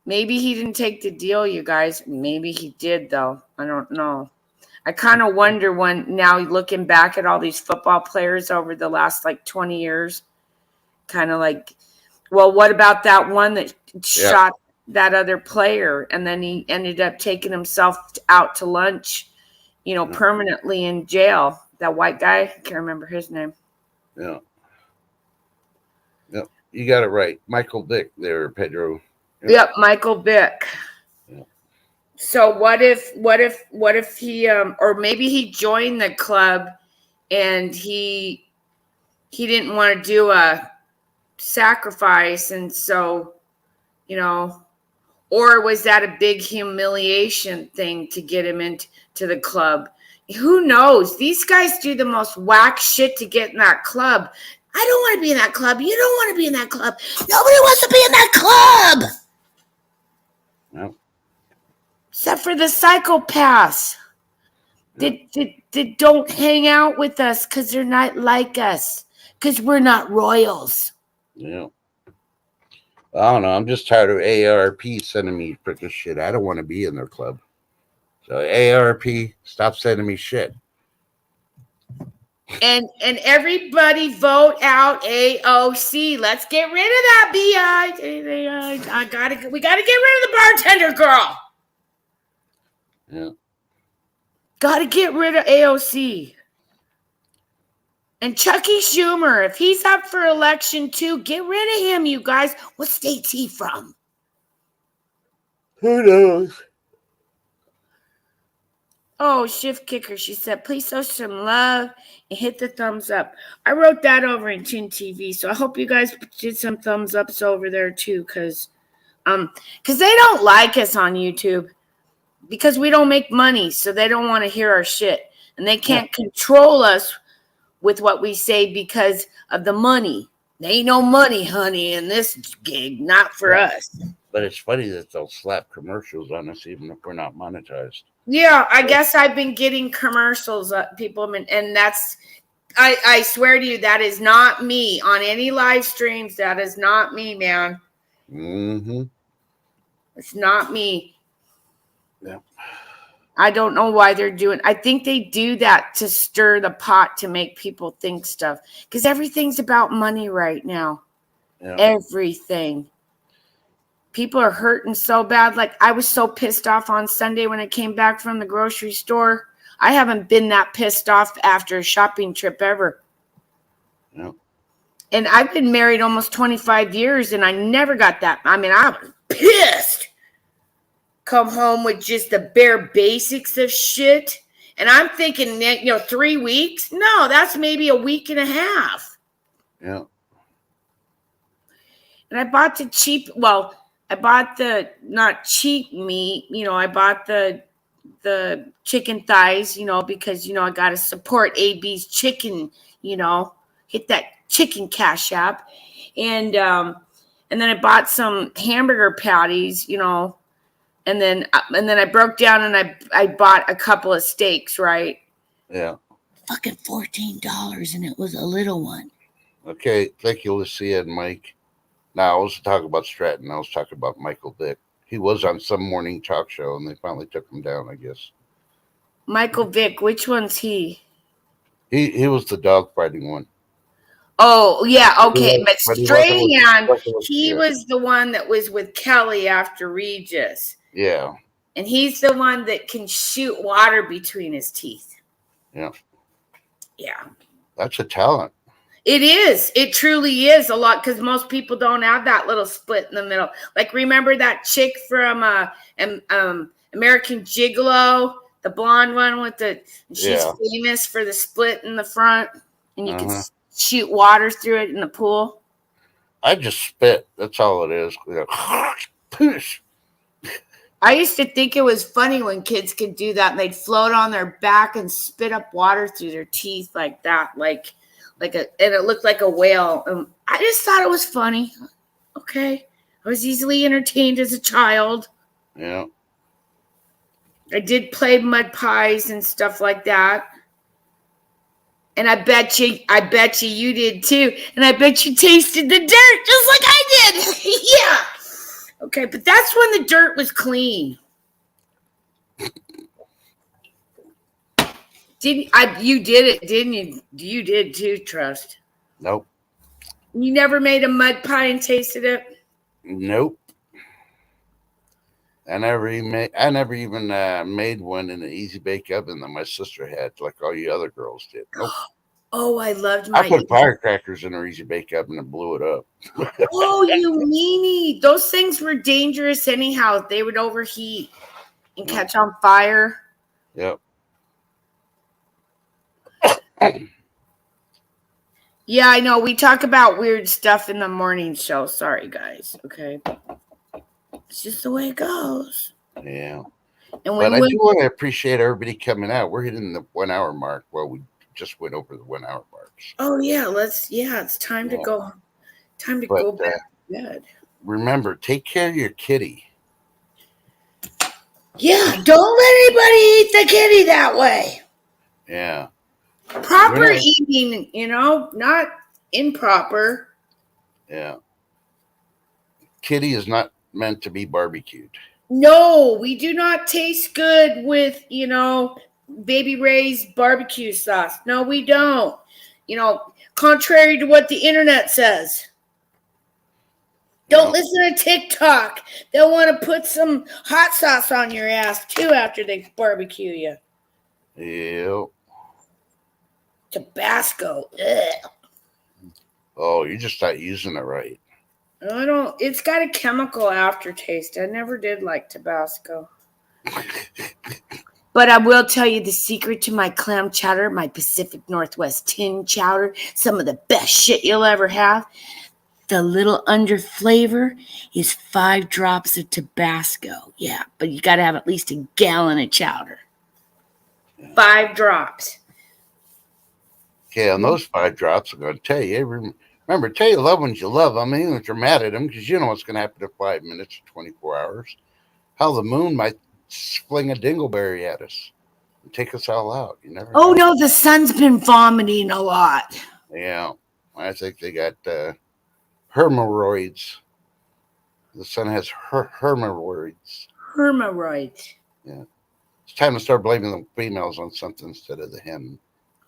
maybe he didn't take the deal, you guys. Maybe he did, though. I don't know. I kind of wonder when now looking back at all these football players over the last 20 years, kind of like, well, what about that one that shot that other player, and then he ended up taking himself out to lunch, permanently in jail. That white guy, I can't remember his name. Yeah. Yep, you got it right. Michael Vick there, Pedro. Yep, Michael Vick. Yeah. So what if he or maybe he joined the club and he didn't want to do a sacrifice, and so or was that a big humiliation thing to get him into the club? Who knows? These guys do the most whack shit to get in that club. I don't want to be in that club. You don't want to be in that club. Nobody wants to be in that club. No. Except for the psychopaths that don't hang out with us because they're not like us, because we're not royals. Yeah. I don't know. I'm just tired of AARP sending me freaking shit. I don't want to be in their club. So AARP, stop sending me shit. And everybody vote out AOC. Let's get rid of that BI. We gotta get rid of the bartender girl. Yeah. Gotta get rid of AOC. And Chucky Schumer, if he's up for election too, get rid of him, you guys. What state's he from? Who knows? Oh, Shift Kicker, she said, please show some love and hit the thumbs up. I wrote that over in Chin TV, so I hope you guys did some thumbs ups over there too, because they don't like us on YouTube because we don't make money, so they don't want to hear our shit. And they can't control us with what we say because of the money. There ain't no money, honey, in this gig, not for us. But it's funny that they'll slap commercials on us even if we're not monetized. Yeah, I guess I've been getting commercials, people, and that's, I swear to you, that is not me on any live streams. That is not me, man. Mm-hmm. It's not me. Yeah. I don't know why they're doing. I think they do that to stir the pot to make people think stuff, because everything's about money right now. Yeah. Everything. People are hurting so bad. Like, I was so pissed off on Sunday when I came back from the grocery store. I haven't been that pissed off after a shopping trip ever. Yeah. And I've been married almost 25 years, and I never got that. I mean, I was pissed. come home with just the bare basics of shit. And I'm thinking, 3 weeks? No, that's maybe a week and a half. Yeah. And I bought I bought the not cheap meat, I bought the chicken thighs, because I gotta support AB's chicken, hit that chicken cash app. And then I bought some hamburger patties, and then I broke down and I bought a couple of steaks, right? Yeah. Fucking $14, and it was a little one. Okay, thank you, Lucia and Mike. Now, I was talking about Stratton. I was talking about Michael Vick. He was on some morning talk show, and they finally took him down, I guess. Michael Vick, which one's he? He was the dog fighting one. Oh, yeah, okay. But But Strahan, he was the one that was with Kelly after Regis. Yeah. And he's the one that can shoot water between his teeth. Yeah. Yeah. That's a talent. It is. It truly is a lot, because most people don't have that little split in the middle. Like, remember that chick from American Gigolo, the blonde one with she's famous for the split in the front, and you can shoot water through it in the pool. I just spit. That's all it is. I used to think it was funny when kids could do that, and they'd float on their back and spit up water through their teeth like that, and it looked like a whale. I just thought it was funny. Okay. I was easily entertained as a child. Yeah. I did play mud pies and stuff like that. And I bet you you did too. And I bet you tasted the dirt just like I did. Yeah. Okay, but that's when the dirt was clean. You did it, didn't you? You did too, Trust. Nope. You never made a mud pie and tasted it? Nope. I never even made one in an easy bake oven that my sister had, like all you other girls did. Nope. Oh, I loved I put firecrackers in her easy bake oven and blew it up. Oh, you meanie. Those things were dangerous anyhow. They would overheat and catch on fire. Yep. Yeah, I know. We talk about weird stuff in the morning show. Sorry, guys. Okay. It's just the way it goes. Yeah. And but I do want to appreciate everybody coming out. We're hitting the 1 hour mark. Well, we just went over the 1 hour mark. Oh, yeah. It's time to go. Time to go back to bed. Remember, take care of your kitty. Yeah, don't let anybody eat the kitty that way. Yeah. Proper eating, not improper. Yeah. Kitty is not meant to be barbecued. No, we do not taste good with, Baby Ray's barbecue sauce. No, we don't. Contrary to what the internet says. Don't listen to TikTok. They'll want to put some hot sauce on your ass, too, after they barbecue you. Yep. Tabasco. Ugh. Oh, you're just not using it right. It's got a chemical aftertaste. I never did like Tabasco. But I will tell you the secret to my clam chowder, my Pacific Northwest tin chowder, some of the best shit you'll ever have. The little under flavor is 5 drops of Tabasco. Yeah, but you got to have at least a gallon of chowder. 5 drops. Okay, on those 5 drops, I'm going to tell you. Remember, tell your loved ones you love them, even if you're mad at them, because you know what's going to happen in 5 minutes or 24 hours. How the moon might fling a dingleberry at us and take us all out. You never know. No, the sun's been vomiting a lot. Yeah, I think they got hemorrhoids. The sun has hemorrhoids. Hemorrhoids. Yeah. It's time to start blaming the females on something instead of the him.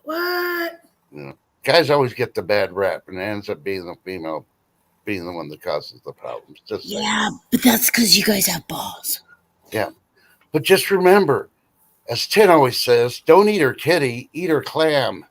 What? Yeah. Guys always get the bad rap, and it ends up being the female being the one that causes the problems. Yeah, but that's because you guys have balls. Yeah. But just remember, as Tin always says, don't eat her kitty, eat her clam.